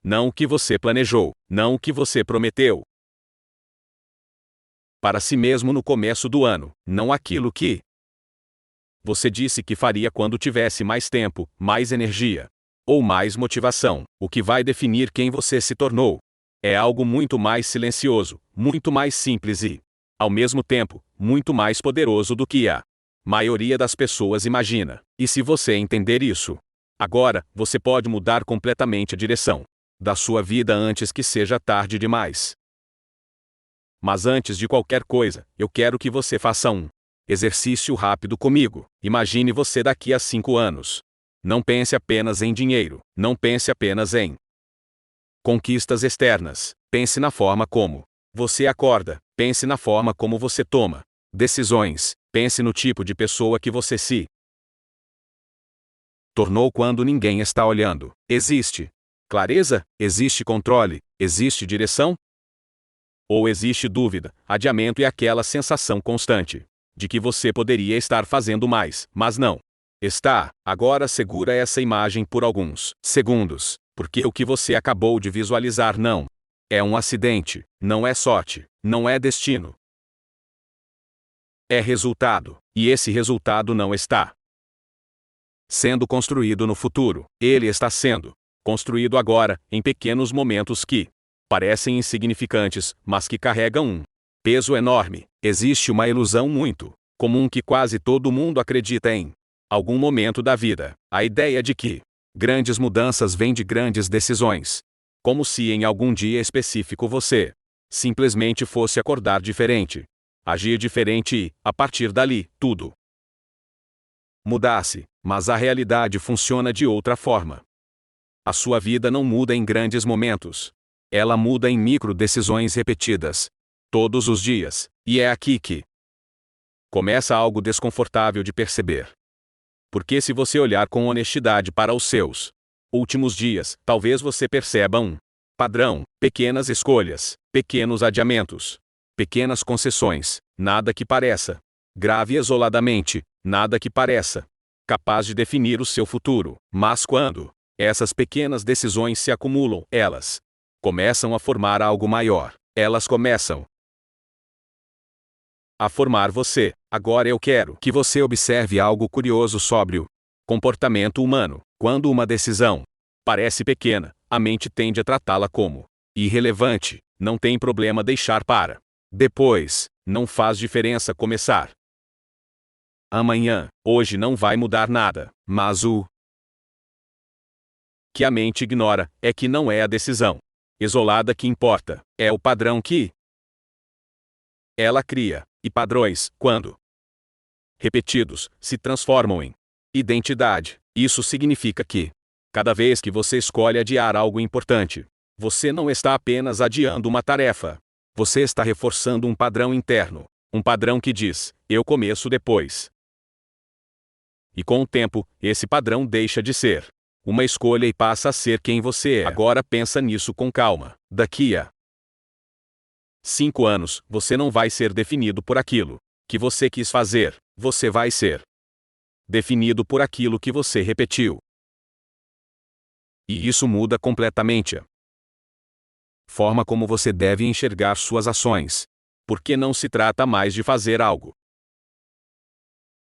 não o que você planejou, não o que você prometeu para si mesmo no começo do ano, não aquilo que você disse que faria quando tivesse mais tempo, mais energia ou mais motivação. O que vai definir quem você se tornou é algo muito mais silencioso, muito mais simples e, ao mesmo tempo, muito mais poderoso do que a maioria das pessoas imagina. E se você entender isso, agora, você pode mudar completamente a direção da sua vida antes que seja tarde demais. Mas antes de qualquer coisa, eu quero que você faça um exercício rápido comigo. Imagine você daqui a 5 anos. Não pense apenas em dinheiro, não pense apenas em conquistas externas. Pense na forma como você acorda, pense na forma como você toma decisões, pense no tipo de pessoa que você se tornou quando ninguém está olhando. Existe clareza? Existe controle? Existe direção? Ou existe dúvida, adiamento e aquela sensação constante de que você poderia estar fazendo mais, mas não está? Agora segura essa imagem por alguns segundos, porque o que você acabou de visualizar não é um acidente, não é sorte, não é destino. É resultado, e esse resultado não está sendo construído no futuro, ele está sendo construído agora, em pequenos momentos que parecem insignificantes, mas que carregam um peso enorme. Existe uma ilusão muito comum que quase todo mundo acredita em algum momento da vida, a ideia de que grandes mudanças vêm de grandes decisões. Como se em algum dia específico você simplesmente fosse acordar diferente, agir diferente e, a partir dali, tudo mudasse. Mas a realidade funciona de outra forma. A sua vida não muda em grandes momentos. Ela muda em micro decisões repetidas, todos os dias, e é aqui que começa algo desconfortável de perceber. Porque se você olhar com honestidade para os seus últimos dias, talvez você perceba um padrão: pequenas escolhas, pequenos adiamentos, pequenas concessões, nada que pareça grave isoladamente, nada que pareça capaz de definir o seu futuro. Mas quando essas pequenas decisões se acumulam, elas começam a formar algo maior. Elas começam a formar você. Agora eu quero que você observe algo curioso sobre o comportamento humano. Quando uma decisão parece pequena, a mente tende a tratá-la como irrelevante. Não tem problema deixar para depois. Não faz diferença começar amanhã. Hoje não vai mudar nada. Mas o que a mente ignora é que não é a decisão isolada que importa, é o padrão que ela cria. E padrões, quando repetidos, se transformam em identidade. Isso significa que, cada vez que você escolhe adiar algo importante, você não está apenas adiando uma tarefa. Você está reforçando um padrão interno. Um padrão que diz: eu começo depois. E com o tempo, esse padrão deixa de ser uma escolha e passa a ser quem você é. Agora pensa nisso com calma. Daqui a 5 anos, você não vai ser definido por aquilo que você quis fazer. Você vai ser definido por aquilo que você repetiu. E isso muda completamente a forma como você deve enxergar suas ações. Porque não se trata mais de fazer algo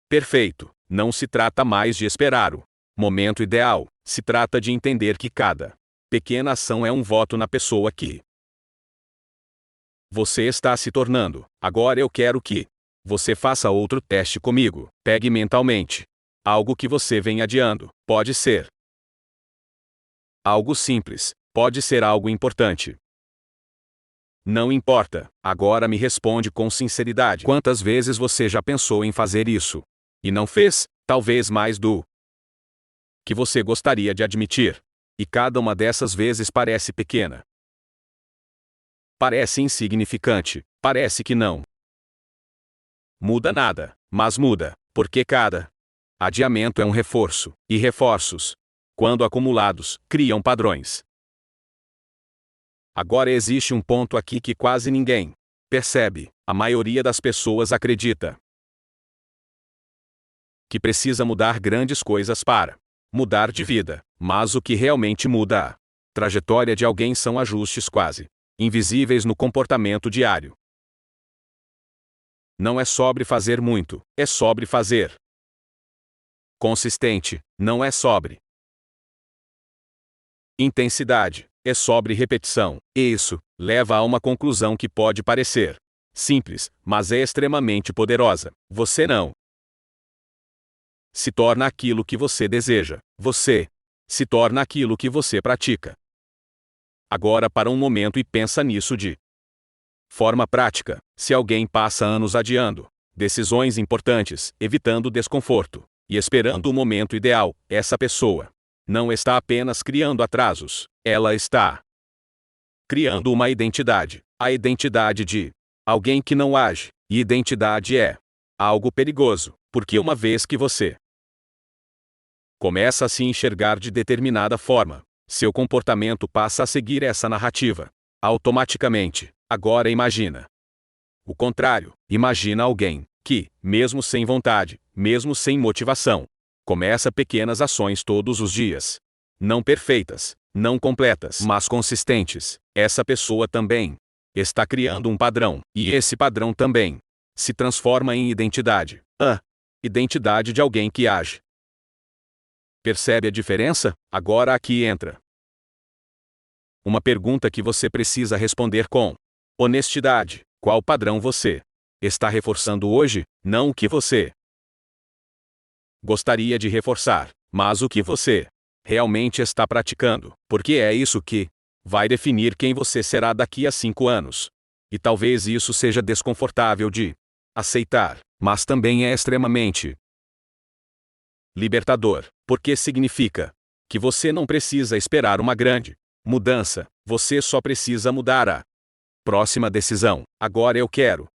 perfeito. Não se trata mais de esperar o momento ideal. Se trata de entender que cada pequena ação é um voto na pessoa que você está se tornando. Agora eu quero que você faça outro teste comigo. Pegue mentalmente algo que você vem adiando. Pode ser algo simples, pode ser algo importante. Não importa. Agora me responde com sinceridade. Quantas vezes você já pensou em fazer isso e não fez? Talvez mais do que você gostaria de admitir. E cada uma dessas vezes parece pequena. Parece insignificante. Parece que não muda nada. Mas muda, porque cada adiamento é um reforço. E reforços, quando acumulados, criam padrões. Agora existe um ponto aqui que quase ninguém percebe. A maioria das pessoas acredita que precisa mudar grandes coisas para mudar de vida. Mas o que realmente muda a trajetória de alguém são ajustes quase invisíveis no comportamento diário. Não é sobre fazer muito, é sobre fazer. Consistente, não é sobre intensidade, é sobre repetição. E isso leva a uma conclusão que pode parecer simples, mas é extremamente poderosa. Você não se torna aquilo que você deseja, você se torna aquilo que você pratica. Agora para um momento e pensa nisso de forma prática. Se alguém passa anos adiando decisões importantes, evitando desconforto e esperando o momento ideal, essa pessoa não está apenas criando atrasos, ela está criando uma identidade. A identidade de alguém que não age. E identidade é algo perigoso, porque uma vez que você começa a se enxergar de determinada forma, seu comportamento passa a seguir essa narrativa automaticamente. Agora imagina o contrário. Imagina alguém que, mesmo sem vontade, mesmo sem motivação, começa pequenas ações todos os dias. Não perfeitas, não completas, mas consistentes. Essa pessoa também está criando um padrão, e esse padrão também se transforma em identidade. A identidade de alguém que age. Percebe a diferença? Agora aqui entra uma pergunta que você precisa responder com honestidade. Qual padrão você está reforçando hoje? Não o que você gostaria de reforçar, mas o que você realmente está praticando, porque é isso que vai definir quem você será daqui a 5 anos. E talvez isso seja desconfortável de aceitar, mas também é extremamente libertador, porque significa que você não precisa esperar uma grande mudança, você só precisa mudar a próxima decisão. Agora eu quero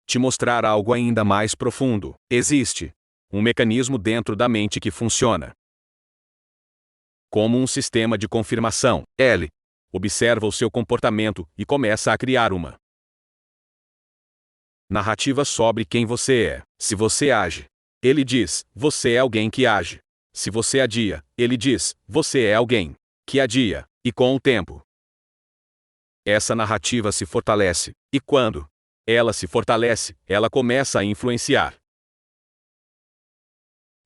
te mostrar algo ainda mais profundo. Existe um mecanismo dentro da mente que funciona como um sistema de confirmação. Ele observa o seu comportamento e começa a criar uma narrativa sobre quem você é. Se você age, ele diz, você é alguém que age. Se você adia, ele diz, você é alguém que adia. E com o tempo, essa narrativa se fortalece. E quando ela se fortalece, ela começa a influenciar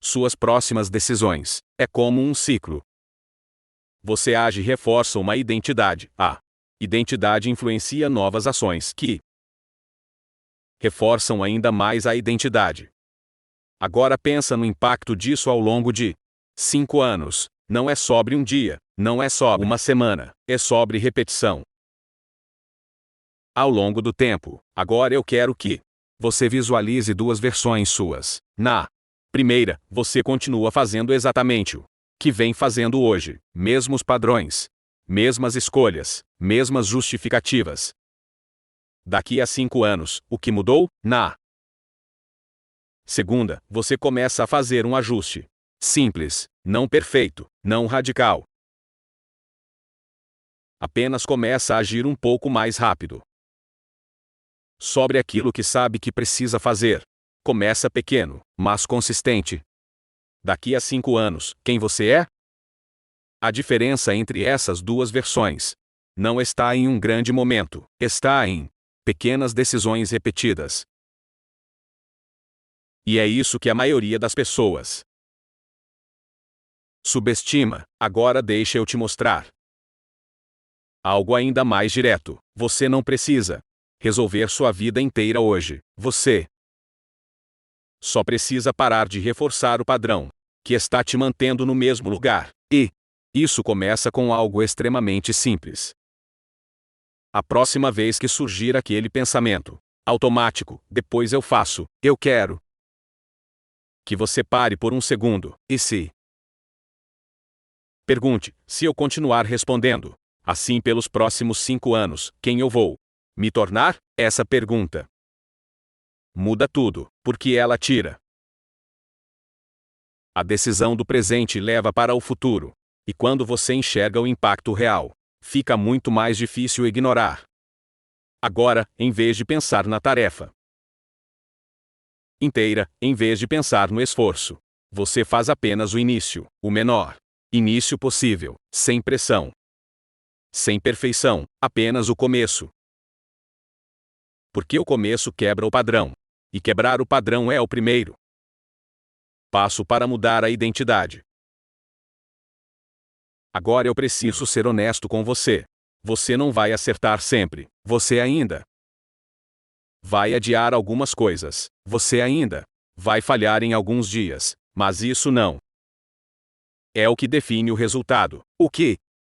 suas próximas decisões. É como um ciclo. Você age e reforça uma identidade. A identidade influencia novas ações que reforçam ainda mais a identidade. Agora pensa no impacto disso ao longo de 5 anos. Não é sobre um dia, não é sobre uma semana, é sobre repetição. Ao longo do tempo. Agora eu quero que você visualize duas versões suas. Na primeira, você continua fazendo exatamente o que vem fazendo hoje, mesmos padrões, mesmas escolhas, mesmas justificativas. Daqui a 5 anos, o que mudou? Na segunda, você começa a fazer um ajuste. Simples, não perfeito, não radical. Apenas começa a agir um pouco mais rápido sobre aquilo que sabe que precisa fazer. Começa pequeno, mas consistente. Daqui a 5 anos, quem você é? A diferença entre essas duas versões não está em um grande momento, está em pequenas decisões repetidas. E é isso que a maioria das pessoas subestima. Agora deixa eu te mostrar algo ainda mais direto. Você não precisa resolver sua vida inteira hoje. Você só precisa parar de reforçar o padrão que está te mantendo no mesmo lugar. E isso começa com algo extremamente simples. A próxima vez que surgir aquele pensamento automático, depois eu faço, eu quero que você pare por um segundo e se pergunte, se eu continuar respondendo assim pelos próximos 5 anos, quem eu vou me tornar? Essa pergunta muda tudo, porque ela tira a decisão do presente e leva para o futuro. E quando você enxerga o impacto real, fica muito mais difícil ignorar. Agora, em vez de pensar na tarefa inteira, em vez de pensar no esforço, você faz apenas o início, o menor. Início possível, sem pressão. Sem perfeição, apenas o começo. Porque o começo quebra o padrão. E quebrar o padrão é o primeiro passo para mudar a identidade. Agora eu preciso ser honesto com você. Você não vai acertar sempre. Você ainda vai adiar algumas coisas. Você ainda vai falhar em alguns dias. Mas isso não é o que define o resultado. O que